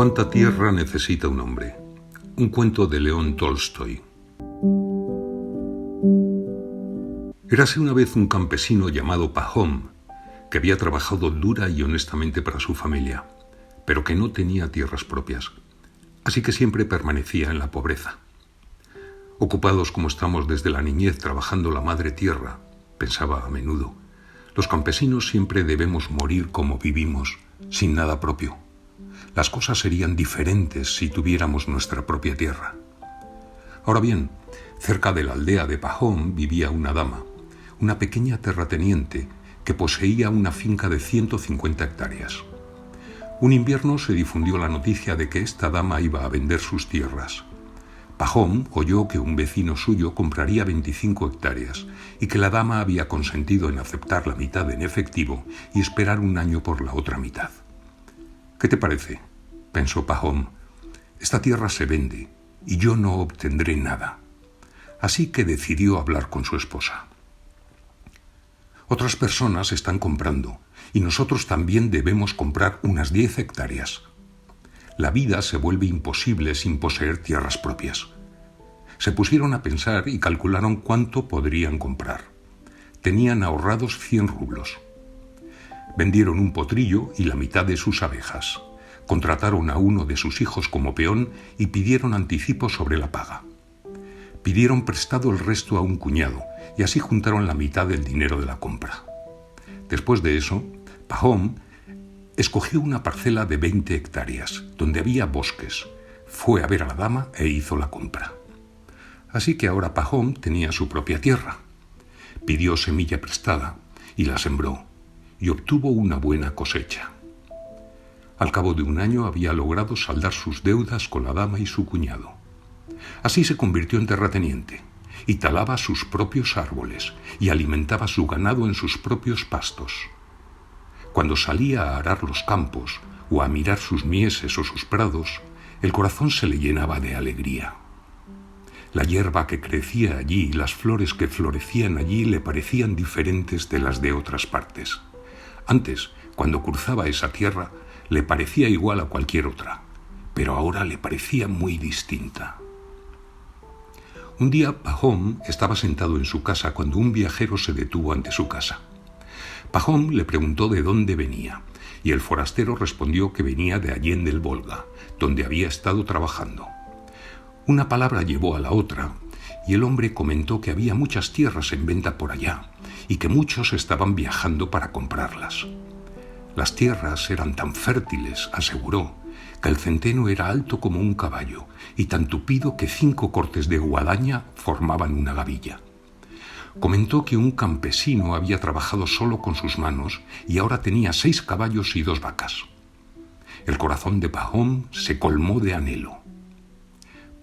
¿Cuánta tierra necesita un hombre? Un cuento de León Tolstoy. Érase una vez un campesino llamado Pajom, que había trabajado dura y honestamente para su familia, pero que no tenía tierras propias, así que siempre permanecía en la pobreza. Ocupados como estamos desde la niñez trabajando la madre tierra, pensaba a menudo, los campesinos siempre debemos morir como vivimos, sin nada propio. Las cosas serían diferentes si tuviéramos nuestra propia tierra. Ahora bien, cerca de la aldea de Pajom vivía una dama, una pequeña terrateniente que poseía una finca de 150 hectáreas. Un invierno se difundió la noticia de que esta dama iba a vender sus tierras. Pajom oyó que un vecino suyo compraría 25 hectáreas y que la dama había consentido en aceptar la mitad en efectivo y esperar un año por la otra mitad. «¿Qué te parece?», pensó Pajom. «Esta tierra se vende y yo no obtendré nada». Así que decidió hablar con su esposa. «Otras personas están comprando y nosotros también debemos comprar unas 10 hectáreas. La vida se vuelve imposible sin poseer tierras propias». Se pusieron a pensar y calcularon cuánto podrían comprar. Tenían ahorrados 100 rublos. Vendieron un potrillo y la mitad de sus abejas. Contrataron a uno de sus hijos como peón y pidieron anticipo sobre la paga. Pidieron prestado el resto a un cuñado y así juntaron la mitad del dinero de la compra. Después de eso, Pajom escogió una parcela de 20 hectáreas, donde había bosques. Fue a ver a la dama e hizo la compra. Así que ahora Pajom tenía su propia tierra. Pidió semilla prestada y la sembró, y obtuvo una buena cosecha. Al cabo de un año había logrado saldar sus deudas con la dama y su cuñado. Así se convirtió en terrateniente y talaba sus propios árboles y alimentaba su ganado en sus propios pastos. Cuando salía a arar los campos o a mirar sus mieses o sus prados, el corazón se le llenaba de alegría. La hierba que crecía allí y las flores que florecían allí le parecían diferentes de las de otras partes. Antes, cuando cruzaba esa tierra, le parecía igual a cualquier otra, pero ahora le parecía muy distinta. Un día Pajom estaba sentado en su casa cuando un viajero se detuvo ante su casa. Pajom le preguntó de dónde venía, y el forastero respondió que venía de Allende el Volga, donde había estado trabajando. Una palabra llevó a la otra, y el hombre comentó que había muchas tierras en venta por allá, y que muchos estaban viajando para comprarlas. Las tierras eran tan fértiles, aseguró, que el centeno era alto como un caballo, y tan tupido que 5 cortes de guadaña formaban una gavilla. Comentó que un campesino había trabajado solo con sus manos y ahora tenía 6 caballos y 2 vacas. El corazón de Pajom se colmó de anhelo.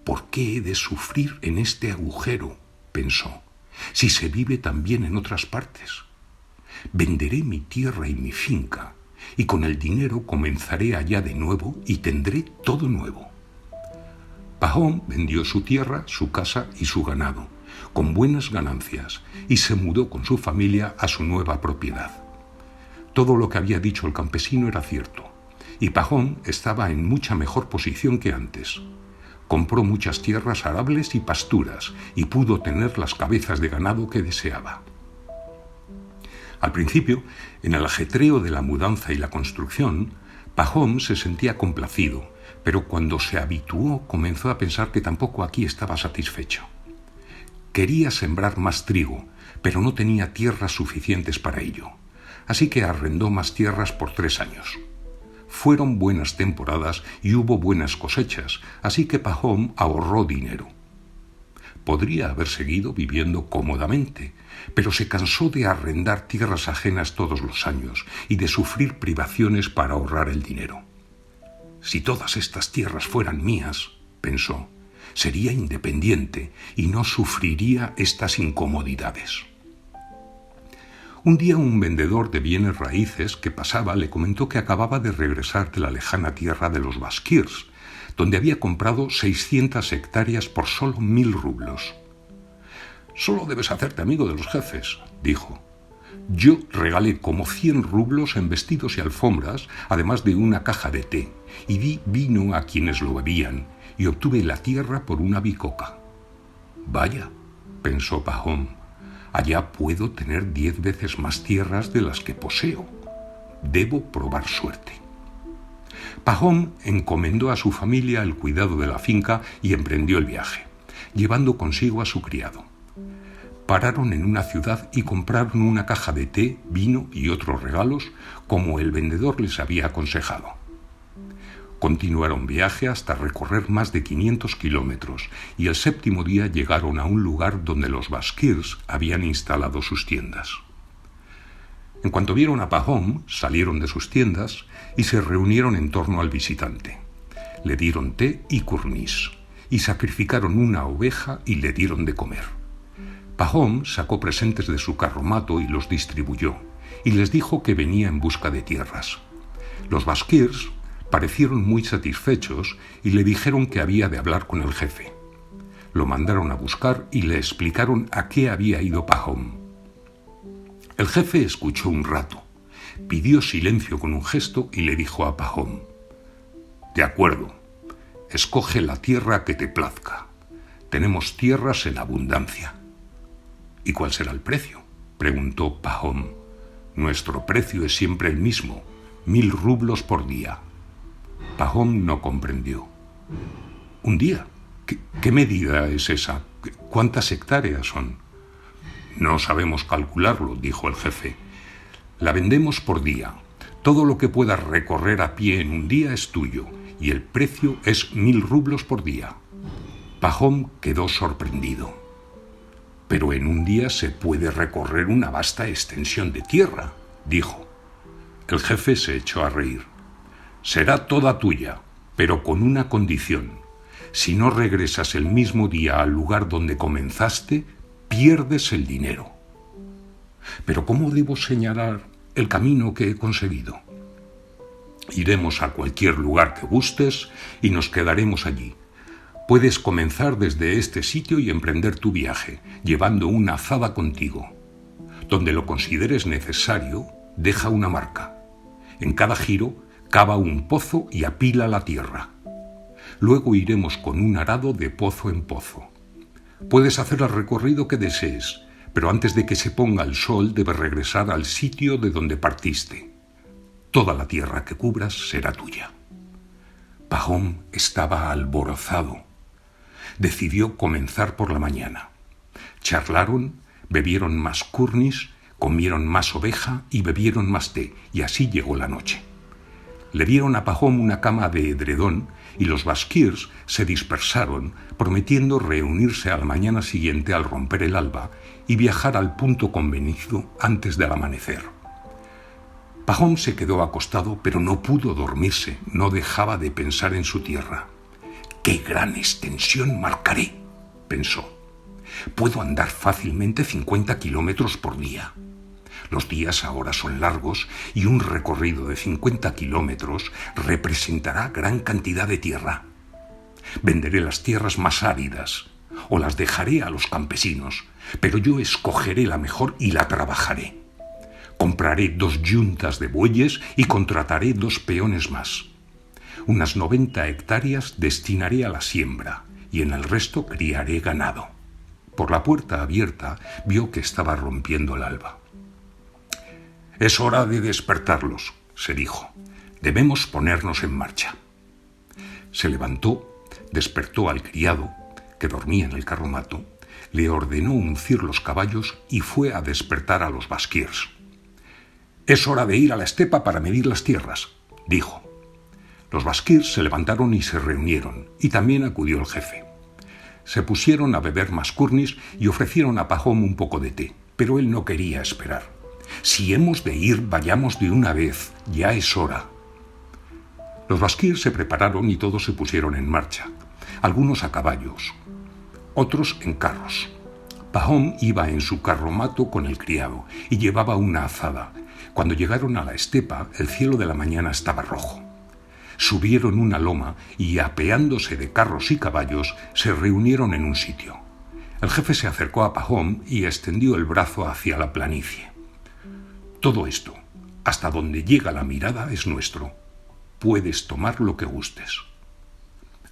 «¿Por qué he de sufrir en este agujero?», pensó, «si se vive también en otras partes? Venderé mi tierra y mi finca, y con el dinero comenzaré allá de nuevo y tendré todo nuevo». Pajom vendió su tierra, su casa y su ganado, con buenas ganancias, y se mudó con su familia a su nueva propiedad. Todo lo que había dicho el campesino era cierto, y Pajom estaba en mucha mejor posición que antes. Compró muchas tierras arables y pasturas y pudo tener las cabezas de ganado que deseaba. Al principio, en el ajetreo de la mudanza y la construcción, Pajom se sentía complacido, pero cuando se habituó comenzó a pensar que tampoco aquí estaba satisfecho. Quería sembrar más trigo, pero no tenía tierras suficientes para ello, así que arrendó más tierras por 3 años. Fueron buenas temporadas y hubo buenas cosechas, así que Pajom ahorró dinero. Podría haber seguido viviendo cómodamente, pero se cansó de arrendar tierras ajenas todos los años y de sufrir privaciones para ahorrar el dinero. «Si todas estas tierras fueran mías», pensó, «sería independiente y no sufriría estas incomodidades». Un día un vendedor de bienes raíces que pasaba le comentó que acababa de regresar de la lejana tierra de los Baskirs, donde había comprado 600 hectáreas por solo 1000 rublos. «Solo debes hacerte amigo de los jefes», dijo. Yo regalé como 100 rublos en vestidos y alfombras, además de una caja de té, y di vino a quienes lo bebían, y obtuve la tierra por una bicoca. Vaya, pensó Pahom, allá puedo tener 10 veces más tierras de las que poseo. Debo probar suerte. Pahom encomendó a su familia el cuidado de la finca y emprendió el viaje, llevando consigo a su criado. Pararon en una ciudad y compraron una caja de té, vino y otros regalos, como el vendedor les había aconsejado. Continuaron viaje hasta recorrer más de 500 kilómetros y el 7º día llegaron a un lugar donde los baskirs habían instalado sus tiendas. En cuanto vieron a Pahom, salieron de sus tiendas y se reunieron en torno al visitante. Le dieron té y kurnis y sacrificaron una oveja y le dieron de comer. Pahom sacó presentes de su carromato y los distribuyó, y les dijo que venía en busca de tierras. Los baskirs parecieron muy satisfechos y le dijeron que había de hablar con el jefe. Lo mandaron a buscar y le explicaron a qué había ido Pahom. El jefe escuchó un rato, pidió silencio con un gesto y le dijo a Pahom: «De acuerdo, escoge la tierra que te plazca. Tenemos tierras en abundancia». «¿Y cuál será el precio?», preguntó Pahom. «Nuestro precio es siempre el mismo, 1000 rublos por día». Pahom no comprendió. «¿Un día? ¿Qué medida es esa? ¿Cuántas hectáreas son?». «No sabemos calcularlo», dijo el jefe. «La vendemos por día. Todo lo que puedas recorrer a pie en un día es tuyo, y el precio es 1000 rublos por día». Pahom quedó sorprendido. «Pero en un día se puede recorrer una vasta extensión de tierra», dijo. El jefe se echó a reír. «Será toda tuya, pero con una condición. Si no regresas el mismo día al lugar donde comenzaste, pierdes el dinero». «¿Pero cómo debo señalar el camino que he conseguido?». «Iremos a cualquier lugar que gustes y nos quedaremos allí. Puedes comenzar desde este sitio y emprender tu viaje, llevando una azada contigo. Donde lo consideres necesario, deja una marca. En cada giro, cava un pozo y apila la tierra. Luego iremos con un arado de pozo en pozo. Puedes hacer el recorrido que desees, pero antes de que se ponga el sol debes regresar al sitio de donde partiste. Toda la tierra que cubras será tuya». Pahom estaba alborozado. Decidió comenzar por la mañana. Charlaron, bebieron más kurnis, comieron más oveja y bebieron más té, y así llegó la noche. Le dieron a Pahom una cama de edredón y los baskirs se dispersaron, prometiendo reunirse a la mañana siguiente al romper el alba y viajar al punto convenido antes del amanecer. Pahom se quedó acostado, pero no pudo dormirse, no dejaba de pensar en su tierra. «¡Qué gran extensión marcaré!», pensó. «Puedo andar fácilmente 50 kilómetros por día. Los días ahora son largos y un recorrido de 50 kilómetros representará gran cantidad de tierra. Venderé las tierras más áridas o las dejaré a los campesinos, pero yo escogeré la mejor y la trabajaré. Compraré 2 yuntas de bueyes y contrataré 2 peones más. Unas 90 hectáreas destinaré a la siembra y en el resto criaré ganado». Por la puerta abierta vio que estaba rompiendo el alba. «Es hora de despertarlos», se dijo. «Debemos ponernos en marcha». Se levantó, despertó al criado, que dormía en el carromato, le ordenó uncir los caballos y fue a despertar a los baskirs. «Es hora de ir a la estepa para medir las tierras», dijo. Los baskirs se levantaron y se reunieron, y también acudió el jefe. Se pusieron a beber más kurnis y ofrecieron a Pahom un poco de té, pero él no quería esperar. «Si hemos de ir, vayamos de una vez, ya es hora». Los baskirs se prepararon y todos se pusieron en marcha, algunos a caballos, otros en carros. Pahom iba en su carromato con el criado y llevaba una azada. Cuando llegaron a la estepa, el cielo de la mañana estaba rojo. Subieron una loma y, apeándose de carros y caballos, se reunieron en un sitio. El jefe se acercó a Pahom y extendió el brazo hacia la planicie. Todo esto, hasta donde llega la mirada, es nuestro. Puedes tomar lo que gustes.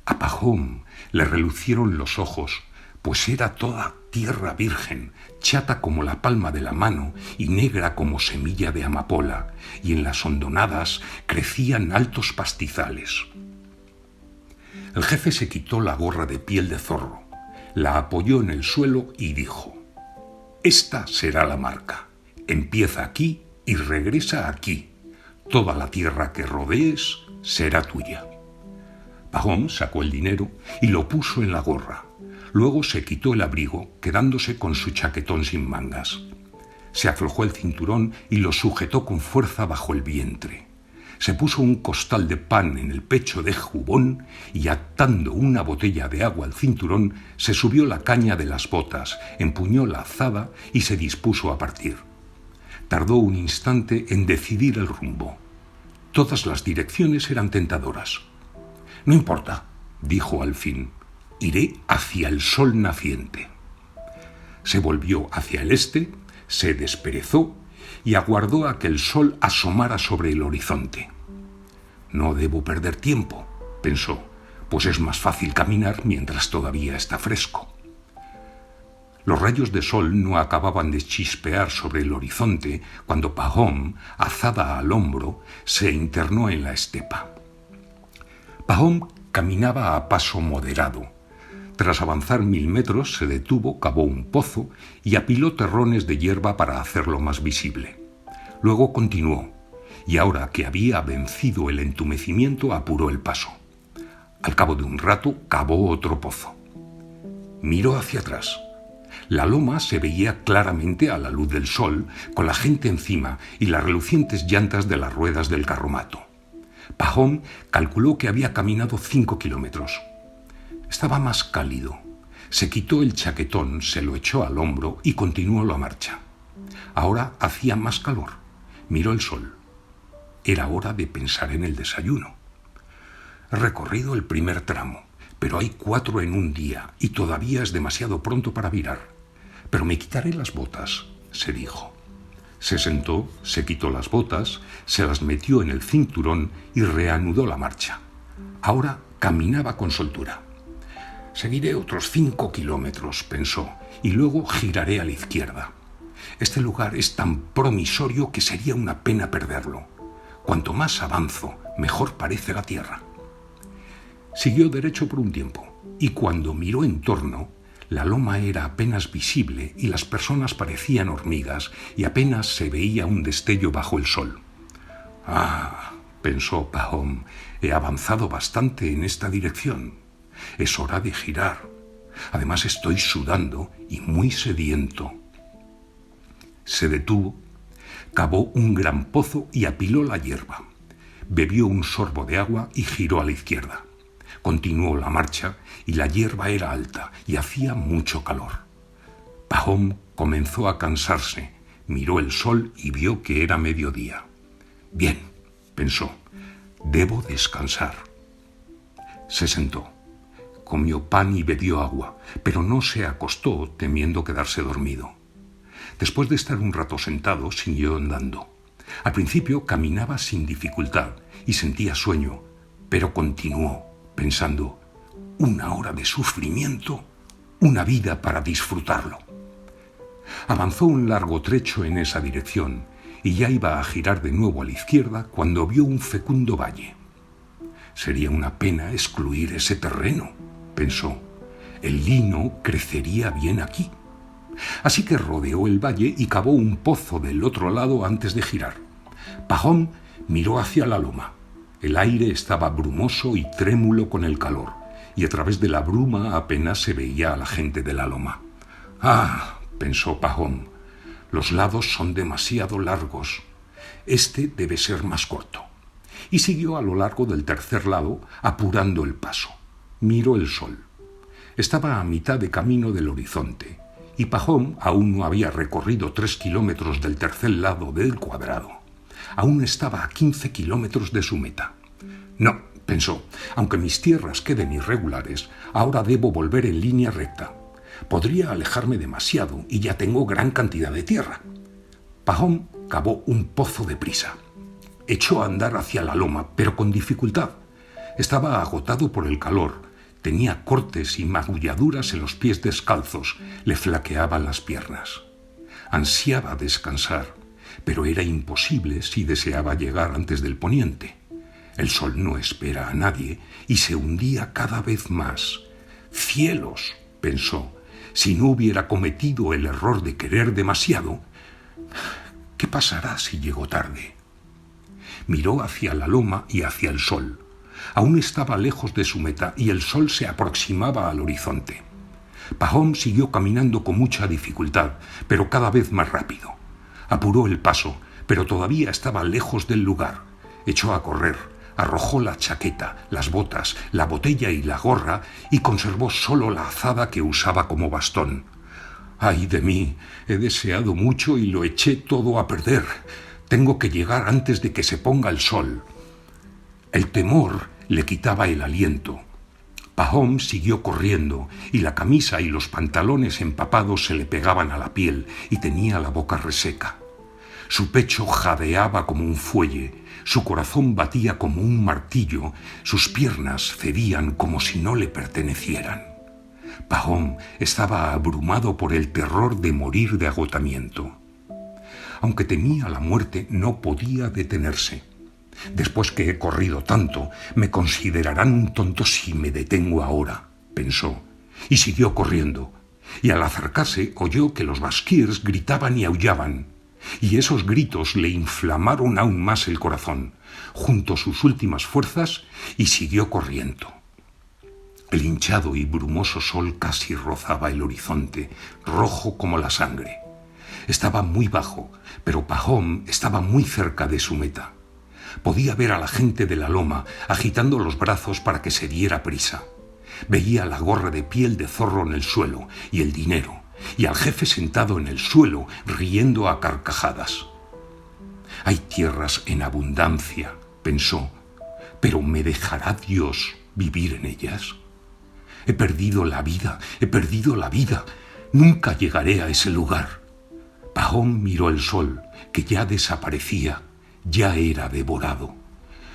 A Pahom le relucieron los ojos, pues era toda tierra virgen, chata como la palma de la mano y negra como semilla de amapola, y en las hondonadas crecían altos pastizales. El jefe se quitó la gorra de piel de zorro, la apoyó en el suelo y dijo: «Esta será la marca. Empieza aquí y regresa aquí. Toda la tierra que rodees será tuya». Pahom sacó el dinero y lo puso en la gorra. Luego se quitó el abrigo, quedándose con su chaquetón sin mangas. Se aflojó el cinturón y lo sujetó con fuerza bajo el vientre. Se puso un costal de pan en el pecho de jubón y, atando una botella de agua al cinturón, se subió la caña de las botas, empuñó la azada y se dispuso a partir. Tardó un instante en decidir el rumbo. Todas las direcciones eran tentadoras. «No importa», dijo al fin, «iré hacia el sol naciente». Se volvió hacia el este, se desperezó y aguardó a que el sol asomara sobre el horizonte. «No debo perder tiempo», pensó, «pues es más fácil caminar mientras todavía está fresco». Los rayos de sol no acababan de chispear sobre el horizonte cuando Pahom, azada al hombro, se internó en la estepa. Pahom caminaba a paso moderado. Tras avanzar 1000 metros se detuvo, cavó un pozo y apiló terrones de hierba para hacerlo más visible. Luego continuó, y ahora que había vencido el entumecimiento apuró el paso. Al cabo de un rato cavó otro pozo. Miró hacia atrás. La loma se veía claramente a la luz del sol, con la gente encima y las relucientes llantas de las ruedas del carromato. Pahom calculó que había caminado 5 kilómetros. Estaba más cálido. Se quitó el chaquetón, se lo echó al hombro y continuó la marcha. Ahora hacía más calor. Miró el sol. Era hora de pensar en el desayuno. He recorrido el primer tramo, pero hay 4 en un día y todavía es demasiado pronto para virar. Pero me quitaré las botas, se dijo. Se sentó, se quitó las botas, se las metió en el cinturón y reanudó la marcha. Ahora caminaba con soltura. Seguiré otros 5 kilómetros, pensó, y luego giraré a la izquierda. Este lugar es tan promisorio que sería una pena perderlo. Cuanto más avanzo, mejor parece la tierra. Siguió derecho por un tiempo, y cuando miró en torno, la loma era apenas visible y las personas parecían hormigas y apenas se veía un destello bajo el sol. «Ah», pensó Pahom, «he avanzado bastante en esta dirección. Es hora de girar. Además estoy sudando y muy sediento». Se detuvo, cavó un gran pozo y apiló la hierba. Bebió un sorbo de agua y giró a la izquierda. Continuó la marcha y la hierba era alta y hacía mucho calor. Pahom comenzó a cansarse, miró el sol y vio que era mediodía. «Bien», pensó, «debo descansar». Se sentó, comió pan y bebió agua, pero no se acostó temiendo quedarse dormido. Después de estar un rato sentado, siguió andando. Al principio caminaba sin dificultad y sentía sueño, pero continuó, pensando: «Una hora de sufrimiento, una vida para disfrutarlo». Avanzó un largo trecho en esa dirección y ya iba a girar de nuevo a la izquierda cuando vio un fecundo valle. «Sería una pena excluir ese terreno», pensó. «El lino crecería bien aquí». Así que rodeó el valle y cavó un pozo del otro lado antes de girar. Pahom miró hacia la loma. El aire estaba brumoso y trémulo con el calor, y a través de la bruma apenas se veía a la gente de la loma. «Ah», pensó Pahom, «los lados son demasiado largos. Este debe ser más corto». Y siguió a lo largo del tercer lado, apurando el paso. Miró el sol. Estaba a mitad de camino del horizonte, y Pahom aún no había recorrido 3 kilómetros del tercer lado del cuadrado. Aún estaba a 15 kilómetros de su meta. «No», pensó, «aunque mis tierras queden irregulares, ahora debo volver en línea recta. Podría alejarme demasiado y ya tengo gran cantidad de tierra». Pahom cavó un pozo deprisa. Echó a andar hacia la loma, pero con dificultad. Estaba agotado por el calor. Tenía cortes y magulladuras en los pies descalzos. Le flaqueaban las piernas. Ansiaba descansar, pero era imposible si deseaba llegar antes del poniente. El sol no espera a nadie y se hundía cada vez más. «Cielos», pensó, «si no hubiera cometido el error de querer demasiado, ¿qué pasará si llego tarde?». Miró hacia la loma y hacia el sol. Aún estaba lejos de su meta y el sol se aproximaba al horizonte. Pahom siguió caminando con mucha dificultad, pero cada vez más rápido. Apuró el paso, pero todavía estaba lejos del lugar. Echó a correr, arrojó la chaqueta, las botas, la botella y la gorra y conservó solo la azada que usaba como bastón. «¡Ay de mí! He deseado mucho y lo eché todo a perder. Tengo que llegar antes de que se ponga el sol». El temor le quitaba el aliento. Pahom siguió corriendo y la camisa y los pantalones empapados se le pegaban a la piel y tenía la boca reseca. Su pecho jadeaba como un fuelle, su corazón batía como un martillo, sus piernas cedían como si no le pertenecieran. Pahom estaba abrumado por el terror de morir de agotamiento. Aunque temía la muerte, no podía detenerse. «Después que he corrido tanto, me considerarán un tonto si me detengo ahora», pensó, y siguió corriendo. Y al acercarse oyó que los baskirs gritaban y aullaban, y esos gritos le inflamaron aún más el corazón. Juntó sus últimas fuerzas y siguió corriendo. El hinchado y brumoso sol casi rozaba el horizonte, rojo como la sangre. Estaba muy bajo, pero Pahom estaba muy cerca de su meta. Podía ver a la gente de la loma agitando los brazos para que se diera prisa. Veía la gorra de piel de zorro en el suelo y el dinero, y al jefe sentado en el suelo riendo a carcajadas. «Hay tierras en abundancia», pensó, «pero ¿me dejará Dios vivir en ellas? He perdido la vida, nunca llegaré a ese lugar». Pahom miró el sol, que ya desaparecía, ya era devorado.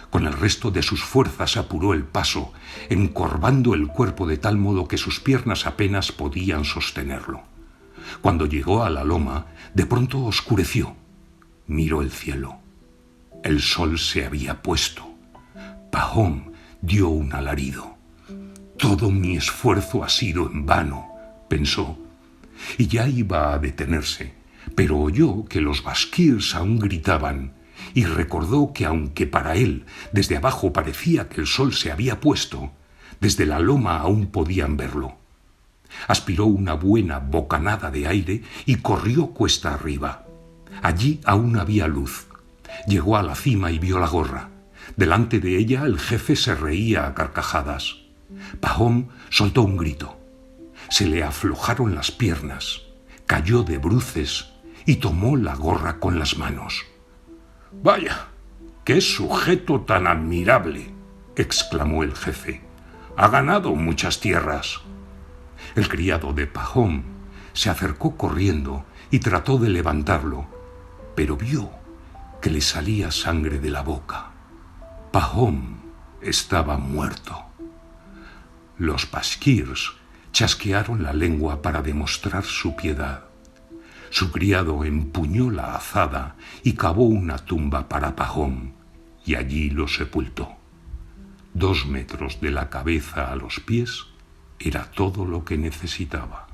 Con el resto de sus fuerzas apuró el paso, encorvando el cuerpo de tal modo que sus piernas apenas podían sostenerlo. Cuando llegó a la loma, de pronto oscureció. Miró el cielo. El sol se había puesto. Pahom dio un alarido. «Todo mi esfuerzo ha sido en vano», pensó, y ya iba a detenerse, pero oyó que los baskirs aún gritaban, y recordó que aunque para él desde abajo parecía que el sol se había puesto, desde la loma aún podían verlo. Aspiró una buena bocanada de aire y corrió cuesta arriba. Allí aún había luz. Llegó a la cima y vio la gorra. Delante de ella el jefe se reía a carcajadas. Pahom soltó un grito. Se le aflojaron las piernas, cayó de bruces y tomó la gorra con las manos. «¡Vaya! ¡Qué sujeto tan admirable!», exclamó el jefe. «Ha ganado muchas tierras». El criado de Pahom se acercó corriendo y trató de levantarlo, pero vio que le salía sangre de la boca. Pahom estaba muerto. Los baskirs chasquearon la lengua para demostrar su piedad. Su criado empuñó la azada y cavó una tumba para Pahom, y allí lo sepultó. 2 metros de la cabeza a los pies era todo lo que necesitaba.